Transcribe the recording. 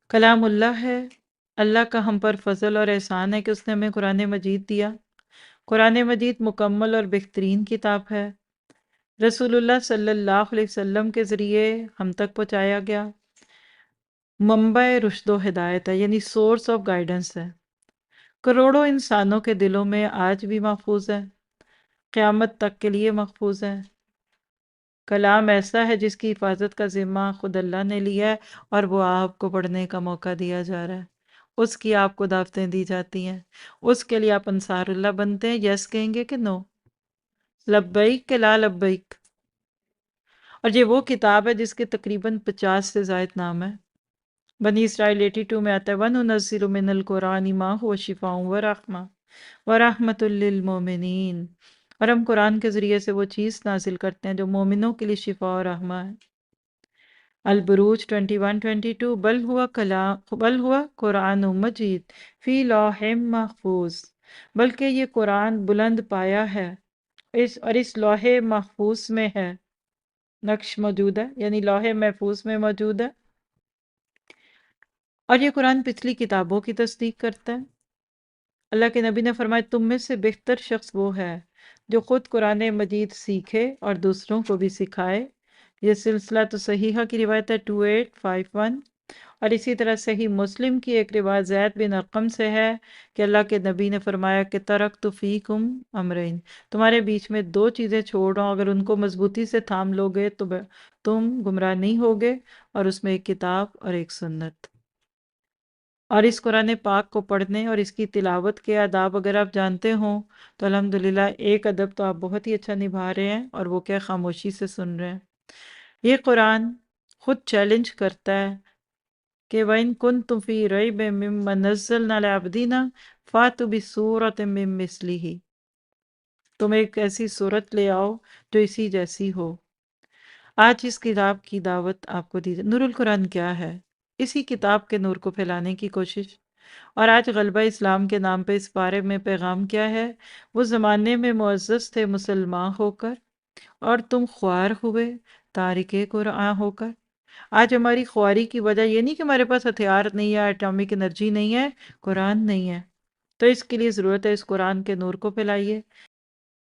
کلام اللہ ہے۔ اللہ کا ہم پر فضل اور احسان ہے کہ اس نے ہمیں قرآن مجید دیا۔ قرآن مجید مکمل اور بہترین کتاب ہے۔ رسول اللہ صلی اللہ علیہ وسلم کے ذریعے ہم تک پہنچایا گیا، منبع رشد و ہدایت ہے، یعنی سورس آف گائیڈنس ہے۔ کروڑوں انسانوں کے دلوں میں آج بھی محفوظ ہے، قیامت تک کے لیے محفوظ ہے۔ کلام ایسا ہے جس کی حفاظت کا ذمہ خود اللہ نے لیا ہے، اور وہ آپ کو پڑھنے کا موقع دیا جا رہا ہے، اس کی آپ کو دعوتیں دی جاتی ہیں، اس کے لیے آپ انصار اللہ بنتے ہیں۔ یس کہیں گے کہ نو؟ لبیک کہ لا لبیک؟ اور یہ وہ کتاب ہے جس کے تقریباً 50 سے زائد نام ہے۔ بنی اسرائیل 82 میں آتا ہے وَنُنَزِّلُ مِنَ الْقُرْآنِ مَا هُوَ شِفَاءٌ وَرَحْمَةٌ وَرَحْمَةٌ لِّلْمُؤْمِنِينَ، اور ہم قرآن کے ذریعے سے وہ چیز نازل کرتے ہیں جو مومنوں کے لیے شفا اور رحمہ ہے۔ البروج 21-22 بل ہوا قرآن مجید فی لوح محفوظ، بلکہ یہ قرآن بلند پایا ہے اس لوح محفوظ میں ہے، نقش موجود ہے، یعنی لوح محفوظ میں موجود ہے۔ اور یہ قرآن پچھلی کتابوں کی تصدیق کرتا ہے۔ اللہ کے نبی نے فرمایا تم میں سے بہتر شخص وہ ہے جو خود قرآن مجید سیکھے اور دوسروں کو بھی سکھائے۔ یہ سلسلہ تو صحیحہ کی روایت ہے 2851، اور اسی طرح صحیح مسلم کی ایک روایت زید بن ارقم سے ہے کہ اللہ کے نبی نے فرمایا کہ ترکت فیکم امرین، تمہارے بیچ میں دو چیزیں چھوڑ رہا ہوں، اگر ان کو مضبوطی سے تھام لوگے تو تم گمراہ نہیں ہوگے، اور اس میں ایک کتاب اور ایک سنت۔ اور اس قرآن پاک کو پڑھنے اور اس کی تلاوت کے آداب اگر آپ جانتے ہوں تو الحمدللہ ایک ادب تو آپ بہت ہی اچھا نبھا رہے ہیں، اور وہ کیا خاموشی سے سن رہے ہیں۔ یہ قرآن خود چیلنج کرتا ہے کہ وَإِن كُنتُمْ فِي رَيْبٍ مِّمَّا نَزَّلْنَا عَلَىٰ عَبْدِنَا فَأْتُوا بِسُورَةٍ مِّن مِّثْلِهِ، تم ایک ایسی صورت لے آؤ جو اسی جیسی ہو۔ آج اس کتاب کی دعوت آپ کو دی جائے۔ نور القرآن کیا ہے؟ اسی کتاب کے نور کو پھیلانے کی کوشش۔ اور آج غلبہ اسلام کے نام پہ اس بارے میں پیغام کیا ہے؟ وہ زمانے میں معزز تھے مسلمان ہو کر، اور تم خوار ہوئے تارک قرآن ہو کر۔ آج ہماری خواری کی وجہ یہ نہیں کہ ہمارے پاس ہتھیار نہیں ہے، اٹامک انرجی نہیں ہے، قرآن نہیں ہے۔ تو اس کے لیے ضرورت ہے اس قرآن کے نور کو پھیلائیے۔